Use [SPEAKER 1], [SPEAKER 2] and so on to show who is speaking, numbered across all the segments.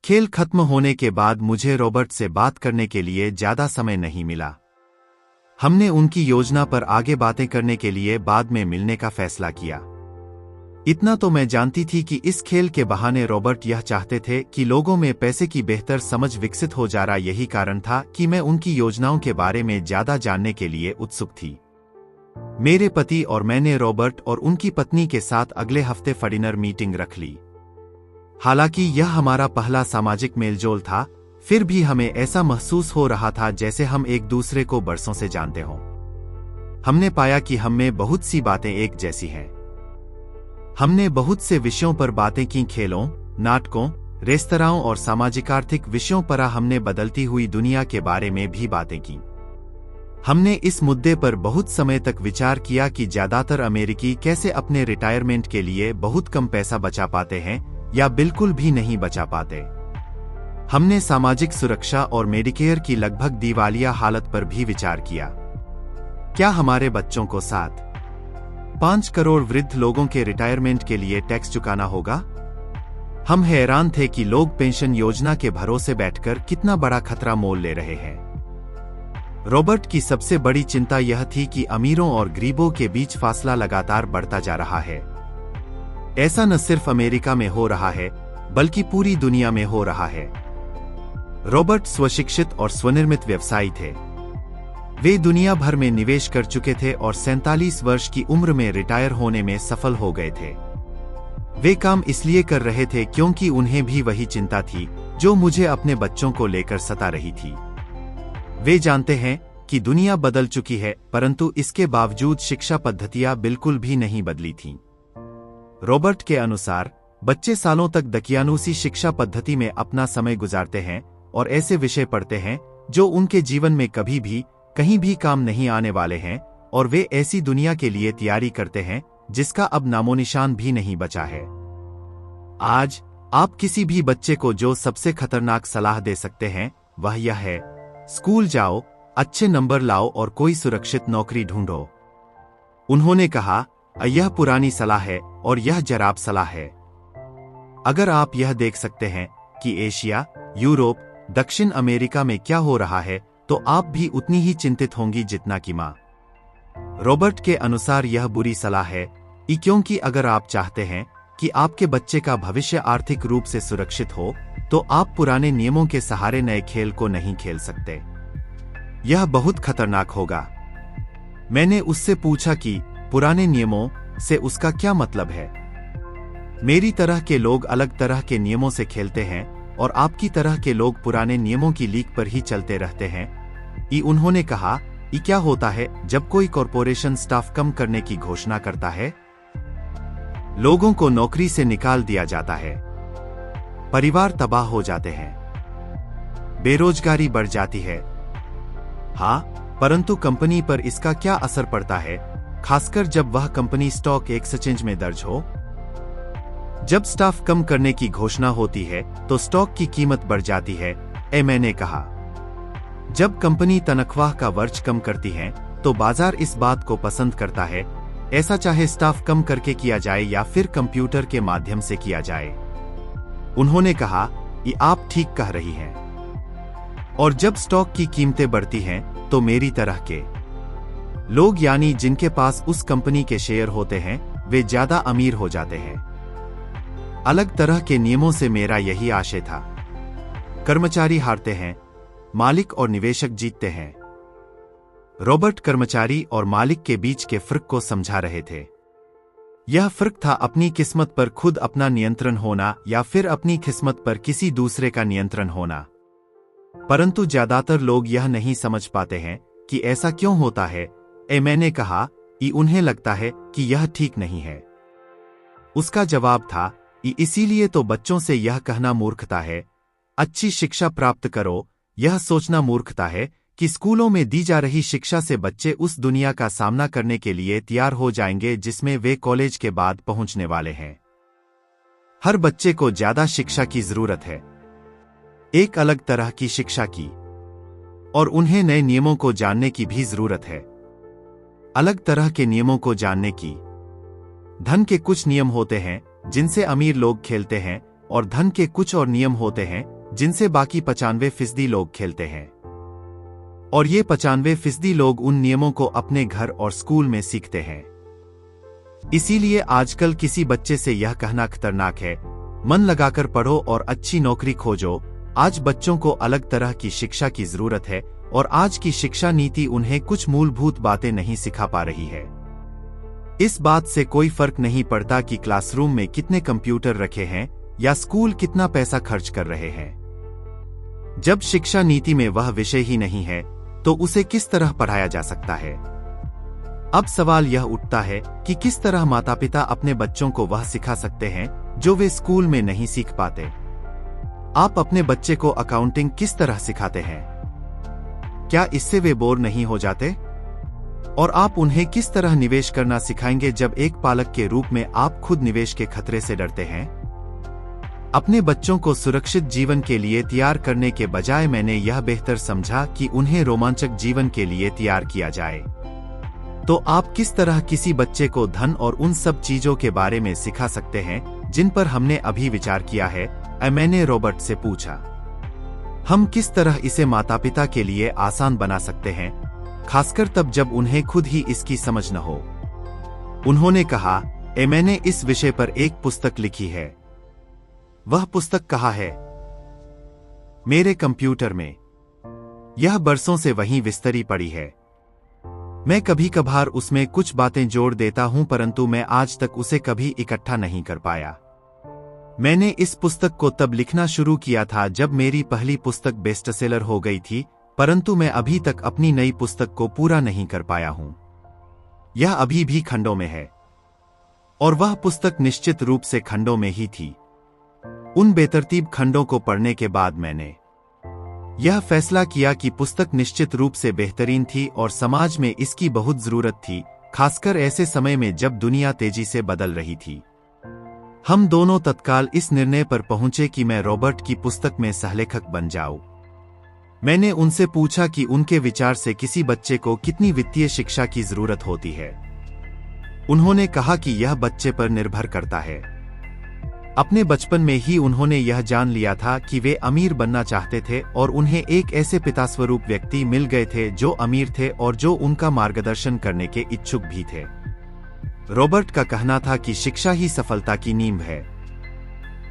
[SPEAKER 1] खेल खत्म होने के बाद मुझे रॉबर्ट से बात करने के लिए ज्यादा समय नहीं मिला। हमने उनकी योजना पर आगे बातें करने के लिए बाद में मिलने का फैसला किया। इतना तो मैं जानती थी कि इस खेल के बहाने रॉबर्ट यह चाहते थे कि लोगों में पैसे की बेहतर समझ विकसित हो जा रहा। यही कारण था कि मैं उनकी योजनाओं के बारे में ज्यादा जानने के लिए उत्सुक थी। मेरे पति और मैंने रॉबर्ट और उनकी पत्नी के साथ अगले हफ्ते डिनर मीटिंग रख ली। हालांकि यह हमारा पहला सामाजिक मेलजोल था, फिर भी हमें ऐसा महसूस हो रहा था जैसे हम एक दूसरे को बरसों से जानते हों। हमने पाया कि हम में बहुत सी बातें एक जैसी हैं। हमने बहुत से विषयों पर बातें की, खेलों, नाटकों, रेस्तराओं और सामाजिक आर्थिक विषयों पर। हमने बदलती हुई दुनिया के बारे में भी बातें की। हमने इस मुद्दे पर बहुत समय तक विचार किया कि ज्यादातर अमेरिकी कैसे अपने रिटायरमेंट के लिए बहुत कम पैसा बचा पाते हैं या बिल्कुल भी नहीं बचा पाते। हमने सामाजिक सुरक्षा और मेडिकेयर की लगभग दिवालिया हालत पर भी विचार किया। क्या हमारे बच्चों को 5 करोड़ वृद्ध लोगों के रिटायरमेंट के लिए टैक्स चुकाना होगा? हम हैरान थे कि लोग पेंशन योजना के भरोसे बैठकर कितना बड़ा खतरा मोल ले रहे हैं। रॉबर्ट की सबसे बड़ी चिंता यह थी कि अमीरों और गरीबों के बीच फासला लगातार बढ़ता जा रहा है। ऐसा न सिर्फ अमेरिका में हो रहा है, बल्कि पूरी दुनिया में हो रहा है। रॉबर्ट स्वशिक्षित और स्वनिर्मित व्यवसायी थे। वे दुनिया भर में निवेश कर चुके थे और 47 वर्ष की उम्र में रिटायर होने में सफल हो गए थे। वे काम इसलिए कर रहे थे क्योंकि उन्हें भी वही चिंता थी जो मुझे अपने बच्चों को लेकर सता रही थी। वे जानते हैं कि दुनिया बदल चुकी है, परंतु इसके बावजूद शिक्षा पद्धतियां बिल्कुल भी नहीं बदली थीं। रॉबर्ट के अनुसार बच्चे सालों तक दकियानूसी शिक्षा पद्धति में अपना समय गुजारते हैं और ऐसे विषय पढ़ते हैं जो उनके जीवन में कभी भी कहीं भी काम नहीं आने वाले हैं, और वे ऐसी दुनिया के लिए तैयारी करते हैं जिसका अब नामोनिशान भी नहीं बचा है। आज आप किसी भी बच्चे को जो सबसे खतरनाक सलाह दे सकते हैं वह यह है, स्कूल जाओ, अच्छे नंबर लाओ और कोई सुरक्षित नौकरी ढूंढो। उन्होंने कहा, यह पुरानी सलाह है और यह जराब सलाह है। अगर आप यह देख सकते हैं कि एशिया, यूरोप, दक्षिण अमेरिका में क्या हो रहा है, तो आप भी उतनी ही चिंतित होंगी जितना कि मां। रॉबर्ट के अनुसार यह बुरी सलाह है, क्योंकि अगर आप चाहते हैं कि आपके बच्चे का भविष्य आर्थिक रूप से सुरक्षित हो, तो आप पुराने नियमों के सहारे नए खेल को नहीं खेल सकते। यह बहुत खतरनाक होगा। मैंने उससे पूछा कि पुराने नियमों से उसका क्या मतलब है। मेरी तरह के लोग अलग तरह के नियमों से खेलते हैं और आपकी तरह के लोग पुराने नियमों की लीक पर ही चलते रहते हैं। उन्होंने कहा, क्या होता है जब कोई कॉरपोरेशन स्टाफ कम करने की घोषणा करता है? लोगों को नौकरी से निकाल दिया जाता है, परिवार तबाह हो जाते हैं, बेरोजगारी बढ़ जाती है। हाँ, परंतु कंपनी पर इसका क्या असर पड़ता है, खासकर जब वह कंपनी स्टॉक एक्सचेंज में दर्ज हो? जब स्टाफ कम करने की घोषणा होती है तो स्टॉक की कीमत बढ़ जाती है, मैंने कहा। जब कंपनी तनख्वाह का वर्ज कम करती है तो बाजार इस बात को पसंद करता है, ऐसा चाहे स्टाफ कम करके किया जाए या फिर कंप्यूटर के माध्यम से किया जाए। उन्होंने कहा, ये आप ठीक कह रही हैं। और जब स्टॉक की कीमतें बढ़ती हैं तो मेरी तरह के लोग, यानी जिनके पास उस कंपनी के शेयर होते हैं, वे ज्यादा अमीर हो जाते हैं। अलग तरह के नियमों से मेरा यही आशय था। कर्मचारी हारते हैं, मालिक और निवेशक जीतते हैं। रॉबर्ट कर्मचारी और मालिक के बीच के फर्क को समझा रहे थे। यह फर्क था अपनी किस्मत पर खुद अपना नियंत्रण होना या फिर अपनी किस्मत पर किसी दूसरे का नियंत्रण होना। परंतु ज्यादातर लोग यह नहीं समझ पाते हैं कि ऐसा क्यों होता है। मैंने कहा, उन्हें लगता है कि यह ठीक नहीं है। उसका जवाब था, इसीलिए तो बच्चों से यह कहना मूर्खता है, अच्छी शिक्षा प्राप्त करो। यह सोचना मूर्खता है कि स्कूलों में दी जा रही शिक्षा से बच्चे उस दुनिया का सामना करने के लिए तैयार हो जाएंगे जिसमें वे कॉलेज के बाद पहुंचने वाले हैं। हर बच्चे को ज्यादा शिक्षा की जरूरत है, एक अलग तरह की शिक्षा की, और उन्हें नए नियमों को जानने की भी जरूरत है, अलग तरह के नियमों को जानने की। धन के कुछ नियम होते हैं जिनसे अमीर लोग खेलते हैं और धन के कुछ और नियम होते हैं जिनसे बाकी 95% लोग खेलते हैं। और ये 95% लोग उन नियमों को अपने घर और स्कूल में सीखते हैं। इसीलिए आजकल किसी बच्चे से यह कहना खतरनाक है, मन लगाकर पढ़ो और अच्छी नौकरी खोजो। आज बच्चों को अलग तरह की शिक्षा की जरूरत है और आज की शिक्षा नीति उन्हें कुछ मूलभूत बातें नहीं सिखा पा रही है। इस बात से कोई फर्क नहीं पड़ता कि क्लासरूम में कितने कंप्यूटर रखे हैं या स्कूल कितना पैसा खर्च कर रहे हैं। जब शिक्षा नीति में वह विषय ही नहीं है तो उसे किस तरह पढ़ाया जा सकता है? अब सवाल यह उठता है कि किस तरह माता पिता अपने बच्चों को वह सिखा सकते हैं जो वे स्कूल में नहीं सीख पाते। आप अपने बच्चे को अकाउंटिंग किस तरह सिखाते हैं? क्या इससे वे बोर नहीं हो जाते? और आप उन्हें किस तरह निवेश करना सिखाएंगे जब एक पालक के रूप में आप खुद निवेश के खतरे से डरते हैं? अपने बच्चों को सुरक्षित जीवन के लिए तैयार करने के बजाय मैंने यह बेहतर समझा कि उन्हें रोमांचक जीवन के लिए तैयार किया जाए। तो आप किस तरह किसी बच्चे को धन और उन सब चीजों के बारे में सिखा सकते हैं जिन पर हमने अभी विचार किया है? मैंने रॉबर्ट से पूछा। हम किस तरह इसे माता पिता के लिए आसान बना सकते हैं, खासकर तब जब उन्हें खुद ही इसकी समझ न हो? उन्होंने कहा, मैंने इस विषय पर एक पुस्तक लिखी है। वह पुस्तक कहाँ है? मेरे कंप्यूटर में। यह बरसों से वहीं विस्तरी पड़ी है। मैं कभी कभार उसमें कुछ बातें जोड़ देता हूं, परंतु मैं आज तक उसे कभी इकट्ठा नहीं कर पाया। मैंने इस पुस्तक को तब लिखना शुरू किया था जब मेरी पहली पुस्तक बेस्टसेलर हो गई थी, परंतु मैं अभी तक अपनी नई पुस्तक को पूरा नहीं कर पाया हूं। यह अभी भी खंडों में है और वह पुस्तक निश्चित रूप से खंडों में ही थी। उन बेतरतीब खंडों को पढ़ने के बाद मैंने यह फैसला किया कि पुस्तक निश्चित रूप से बेहतरीन थी और समाज में इसकी बहुत जरूरत थी, खासकर ऐसे समय में जब दुनिया तेजी से बदल रही थी। हम दोनों तत्काल इस निर्णय पर पहुंचे कि मैं रॉबर्ट की पुस्तक में सहलेखक बन जाऊं। मैंने उनसे पूछा कि उनके विचार से किसी बच्चे को कितनी वित्तीय शिक्षा की जरूरत होती है। उन्होंने कहा कि यह बच्चे पर निर्भर करता है। अपने बचपन में ही उन्होंने यह जान लिया था कि वे अमीर बनना चाहते थे और उन्हें एक ऐसे पिता स्वरूप व्यक्ति मिल गए थे जो अमीर थे और जो उनका मार्गदर्शन करने के इच्छुक भी थे। रॉबर्ट का कहना था कि शिक्षा ही सफलता की नींव है।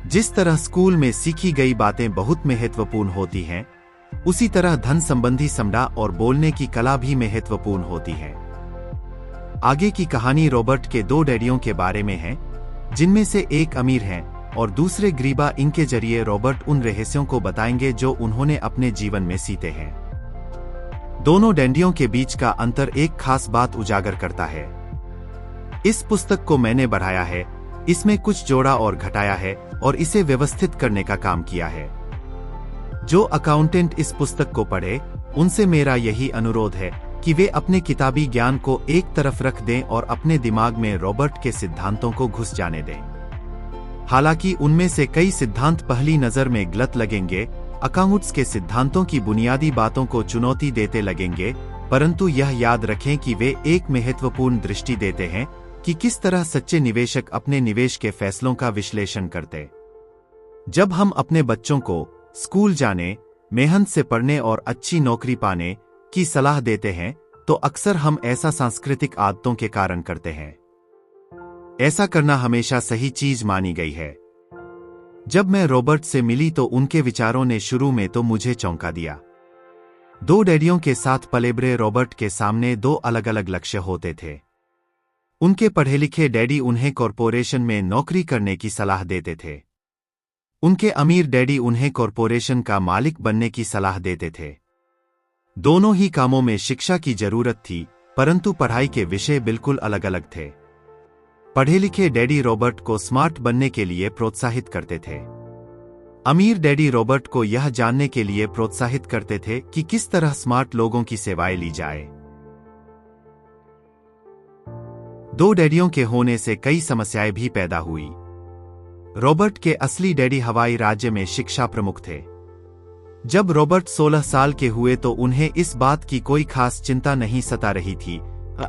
[SPEAKER 1] जिस तरह स्कूल में सीखी गई बातें बहुत महत्वपूर्ण होती हैं, उसी तरह धन संबंधी समझ और बोलने की कला भी महत्वपूर्ण होती है। आगे की कहानी रॉबर्ट के दो डैडियों के बारे में है, जिनमें से एक अमीर हैं और दूसरे गरीबा। इनके जरिए रॉबर्ट उन रहस्यों को बताएंगे जो उन्होंने अपने जीवन में सीते हैं। दोनों डैडियों के बीच का अंतर एक खास बात उजागर करता है। इस पुस्तक को मैंने बढ़ाया है, इसमें कुछ जोड़ा और घटाया है और इसे व्यवस्थित करने का काम किया है। जो अकाउंटेंट इस पुस्तक को पढ़े, उनसे मेरा यही अनुरोध है कि वे अपने किताबी ज्ञान को एक तरफ रख दें और अपने दिमाग में रॉबर्ट के सिद्धांतों को घुस जाने दें। हालांकि उनमें से कई सिद्धांत पहली नजर में गलत लगेंगे, अकाउंट्स के सिद्धांतों की बुनियादी बातों को चुनौती देते लगेंगे, परंतु यह याद रखें कि वे एक महत्वपूर्ण दृष्टि देते हैं कि किस तरह सच्चे निवेशक अपने निवेश के फैसलों का विश्लेषण करते। जब हम अपने बच्चों को स्कूल जाने, मेहनत से पढ़ने और अच्छी नौकरी पाने की सलाह देते हैं, तो अक्सर हम ऐसा सांस्कृतिक आदतों के कारण करते हैं। ऐसा करना हमेशा सही चीज मानी गई है। जब मैं रॉबर्ट से मिली तो उनके विचारों ने शुरू में तो मुझे चौंका दिया। दो डैडियों के साथ पले बड़े रॉबर्ट के सामने दो अलग अलग लक्ष्य होते थे। उनके पढ़े लिखे डैडी उन्हें कॉरपोरेशन में नौकरी करने की सलाह देते थे। उनके अमीर डैडी उन्हें कॉरपोरेशन का मालिक बनने की सलाह देते थे। दोनों ही कामों में शिक्षा की जरूरत थी, परंतु पढ़ाई के विषय बिल्कुल अलग अलग थे। पढ़े लिखे डैडी रॉबर्ट को स्मार्ट बनने के लिए प्रोत्साहित करते थे। अमीर डैडी रॉबर्ट को यह जानने के लिए प्रोत्साहित करते थे कि किस तरह स्मार्ट लोगों की सेवाएं ली जाए। दो डैडियों के होने से कई समस्याएं भी पैदा हुई। रॉबर्ट के असली डैडी हवाई राज्य में शिक्षा प्रमुख थे। जब रॉबर्ट 16 साल के हुए तो उन्हें इस बात की कोई खास चिंता नहीं सता रही थी।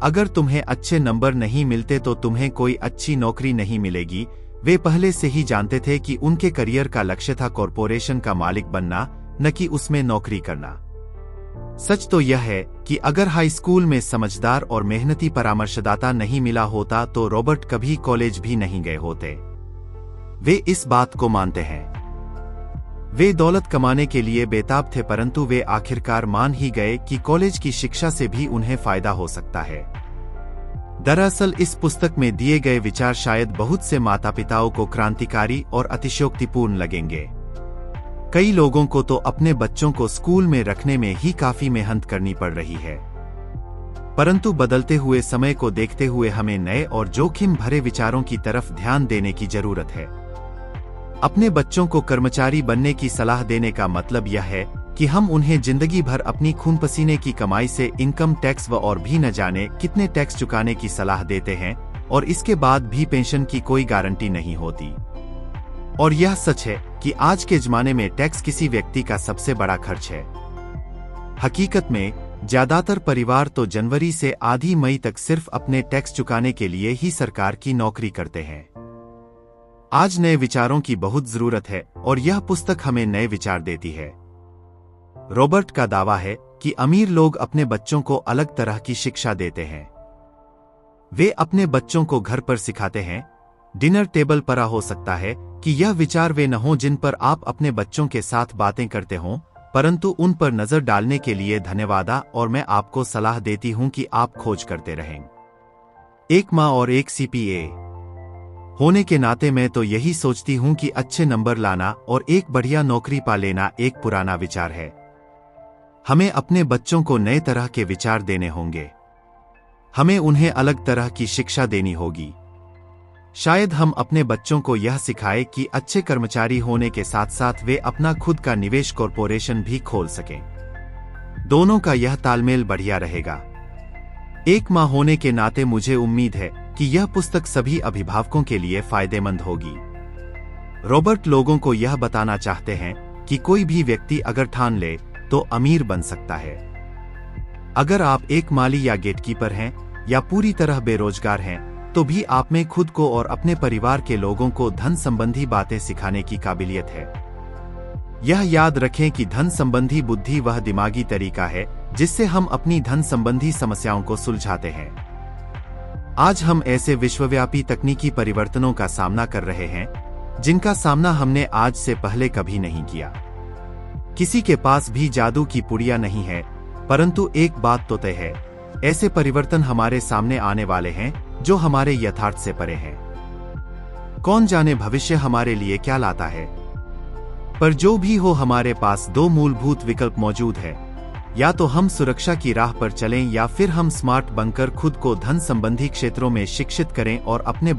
[SPEAKER 1] अगर तुम्हें अच्छे नंबर नहीं मिलते तो तुम्हें कोई अच्छी नौकरी नहीं मिलेगी। वे पहले से ही जानते थे कि उनके करियर का लक्ष्य था कॉरपोरेशन का मालिक बनना, न कि उसमें नौकरी करना। सच तो यह है कि अगर हाई स्कूल में समझदार और मेहनती परामर्शदाता नहीं मिला होता तो रॉबर्ट कभी कॉलेज भी नहीं गए होते। वे इस बात को मानते हैं। वे दौलत कमाने के लिए बेताब थे, परंतु वे आखिरकार मान ही गए कि कॉलेज की शिक्षा से भी उन्हें फायदा हो सकता है। दरअसल इस पुस्तक में दिए गए विचार शायद बहुत से माता पिताओं को क्रांतिकारी और अतिशयोक्तिपूर्ण लगेंगे। कई लोगों को तो अपने बच्चों को स्कूल में रखने में ही काफी मेहनत करनी पड़ रही है, परंतु बदलते हुए समय को देखते हुए हमें नए और जोखिम भरे विचारों की तरफ ध्यान देने की जरूरत है। अपने बच्चों को कर्मचारी बनने की सलाह देने का मतलब यह है कि हम उन्हें जिंदगी भर अपनी खून पसीने की कमाई से इनकम टैक्स व और भी न जाने कितने टैक्स चुकाने की सलाह देते हैं, और इसके बाद भी पेंशन की कोई गारंटी नहीं होती। और यह सच है कि आज के जमाने में टैक्स किसी व्यक्ति का सबसे बड़ा खर्च है। हकीकत में ज्यादातर परिवार तो जनवरी से आधी मई तक सिर्फ अपने टैक्स चुकाने के लिए ही सरकार की नौकरी करते हैं। आज नए विचारों की बहुत जरूरत है और यह पुस्तक हमें नए विचार देती है। रॉबर्ट का दावा है कि अमीर लोग अपने बच्चों को अलग तरह की शिक्षा देते हैं। वे अपने बच्चों को घर पर सिखाते हैं, डिनर टेबल पर हो सकता है कि यह विचार वे न हों जिन पर आप अपने बच्चों के साथ बातें करते हों, परंतु उन पर नजर डालने के लिए धन्यवाद, और मैं आपको सलाह देती हूं कि आप खोज करते रहें। एक माँ और एक सीपीए होने के नाते मैं तो यही सोचती हूं कि अच्छे नंबर लाना और एक बढ़िया नौकरी पा लेना एक पुराना विचार है। हमें अपने बच्चों को नए तरह के विचार देने होंगे। हमें उन्हें अलग तरह की शिक्षा देनी होगी। शायद हम अपने बच्चों को यह सिखाएं कि अच्छे कर्मचारी होने के साथ साथ वे अपना खुद का निवेश कॉरपोरेशन भी खोल सकें। दोनों का यह तालमेल बढ़िया रहेगा। एक मां होने के नाते मुझे उम्मीद है कि यह पुस्तक सभी अभिभावकों के लिए फायदेमंद होगी। रॉबर्ट लोगों को यह बताना चाहते हैं कि कोई भी व्यक्ति अगर ठान ले तो अमीर बन सकता है। अगर आप एक माली या गेटकीपर हैं या पूरी तरह बेरोजगार हैं, तो भी आप में खुद को और अपने परिवार के लोगों को धन संबंधी बातें सिखाने की काबिलियत है। यह याद रखें कि धन संबंधी बुद्धि वह दिमागी तरीका है जिससे हम अपनी धन संबंधी समस्याओं को सुलझाते हैं। आज हम ऐसे विश्वव्यापी तकनीकी परिवर्तनों का सामना कर रहे हैं जिनका सामना हमने आज से पहले कभी नहीं किया। किसी के पास भी जादू की पुड़िया नहीं है, परंतु एक बात तो तय है, ऐसे परिवर्तन हमारे सामने आने वाले हैं जो हमारे यथार्थ से परे हैं। कौन जाने भविष्य हमारे लिए क्या लाता है। पर जो भी हो, हमारे पास दो मूलभूत विकल्प मौजूद है। या तो हम सुरक्षा की राह पर चलें या फिर हम स्मार्ट बनकर खुद को धन संबंधी क्षेत्रों में शिक्षित करें और अपने